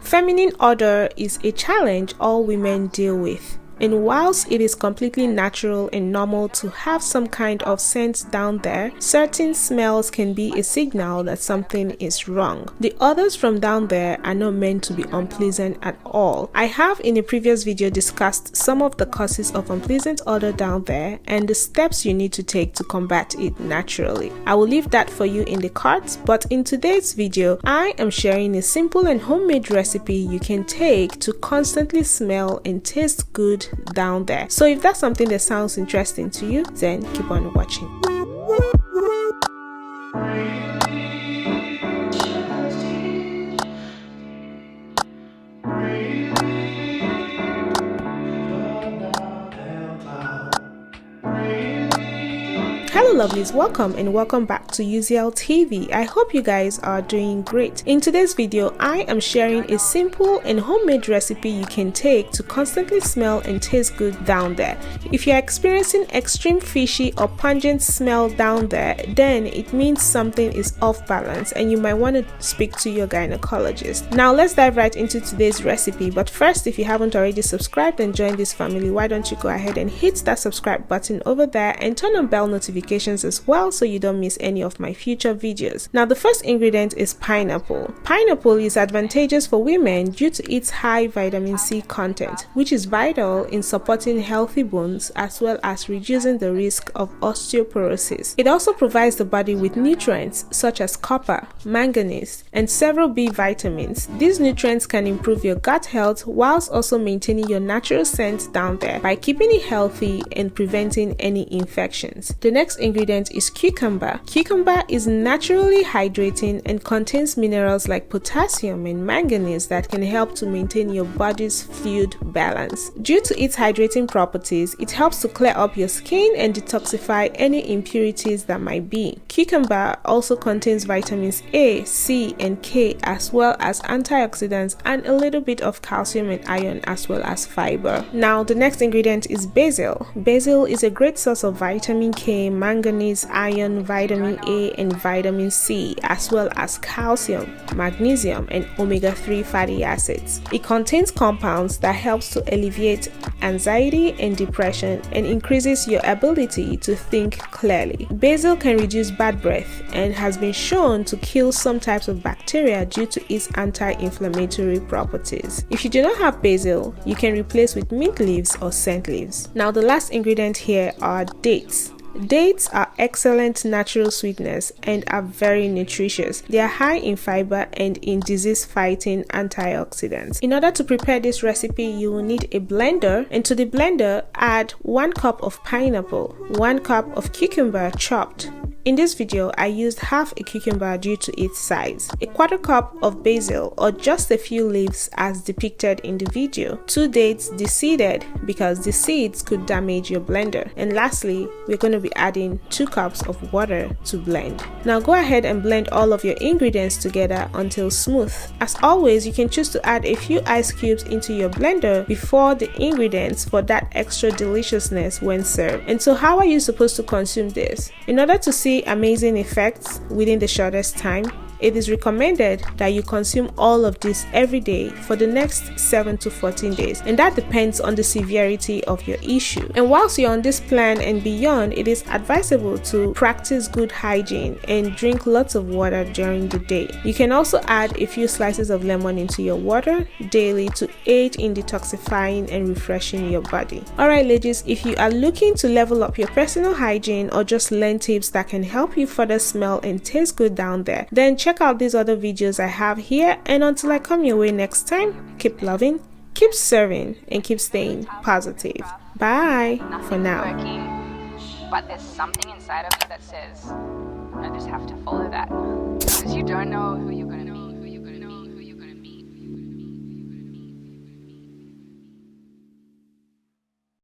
Feminine odor is a challenge all women deal with. And whilst it is completely natural and normal to have some kind of scent down there, certain smells can be a signal that something is wrong. The odors from down there are not meant to be unpleasant at all. I have in a previous video discussed some of the causes of unpleasant odor down there and the steps you need to take to combat it naturally. I will leave that for you in the cards, but in today's video, I am sharing a simple and homemade recipe you can take to constantly smell and taste good down there. So if that's something that sounds interesting to you, then keep on watching. Hello lovelies, welcome back to UZL TV. I hope you guys are doing great. In today's video, I am sharing a simple and homemade recipe you can take to constantly smell and taste good down there. If you're experiencing extreme fishy or pungent smell down there, then it means something is off balance and you might want to speak to your gynecologist. Now let's dive right into today's recipe, but first, if you haven't already subscribed and joined this family, why don't you go ahead and hit that subscribe button over there and turn on bell notifications as well so you don't miss any of my future videos. Now the first ingredient is pineapple. Pineapple is advantageous for women due to its high vitamin C content, which is vital in supporting healthy bones as well as reducing the risk of osteoporosis. It also provides the body with nutrients such as copper, manganese, and several B vitamins. These nutrients can improve your gut health whilst also maintaining your natural scent down there by keeping it healthy and preventing any infections. The next ingredient is cucumber. Cucumber is naturally hydrating and contains minerals like potassium and manganese that can help to maintain your body's fluid balance. Due to its hydrating properties, it helps to clear up your skin and detoxify any impurities that might be. Cucumber also contains vitamins A, C, and K as well as antioxidants and a little bit of calcium and iron as well as fiber. Now the next ingredient is basil. Basil is a great source of vitamin K, manganese, iron, vitamin A, and vitamin C, as well as calcium, magnesium, and omega-3 fatty acids. It contains compounds that helps to alleviate anxiety and depression and increases your ability to think clearly. Basil can reduce bad breath and has been shown to kill some types of bacteria due to its anti-inflammatory properties. If you do not have basil, you can replace with mint leaves or scent leaves. Now the last ingredient here are dates. Dates are excellent natural sweeteners and are very nutritious. They are high in fiber and in disease-fighting antioxidants. In order to prepare this recipe, you will need a blender, and to the blender, add 1 cup of pineapple, 1 cup of cucumber chopped. In this video, I used half a cucumber due to its size, a 1/4 cup of basil or just a few leaves as depicted in the video, 2 dates deseeded because the seeds could damage your blender, and lastly, we're going to be adding 2 cups of water to blend. Now go ahead and blend all of your ingredients together until smooth. As always, you can choose to add a few ice cubes into your blender before the ingredients for that extra deliciousness when served. And so how are you supposed to consume this? In order to see amazing effects within the shortest time, it is recommended that you consume all of this every day for the next 7 to 14 days, and that depends on the severity of your issue. And whilst you're on this plan and beyond, it is advisable to practice good hygiene and drink lots of water during the day. You can also add a few slices of lemon into your water daily to aid in detoxifying and refreshing your body. Alright ladies, if you are looking to level up your personal hygiene or just learn tips that can help you further smell and taste good down there, then check out these other videos I have here, and until I come your way next time, keep loving, keep serving, and keep staying positive. Bye for now. But there's something inside of you that says, I just have to follow that, because you don't know who you're going to meet.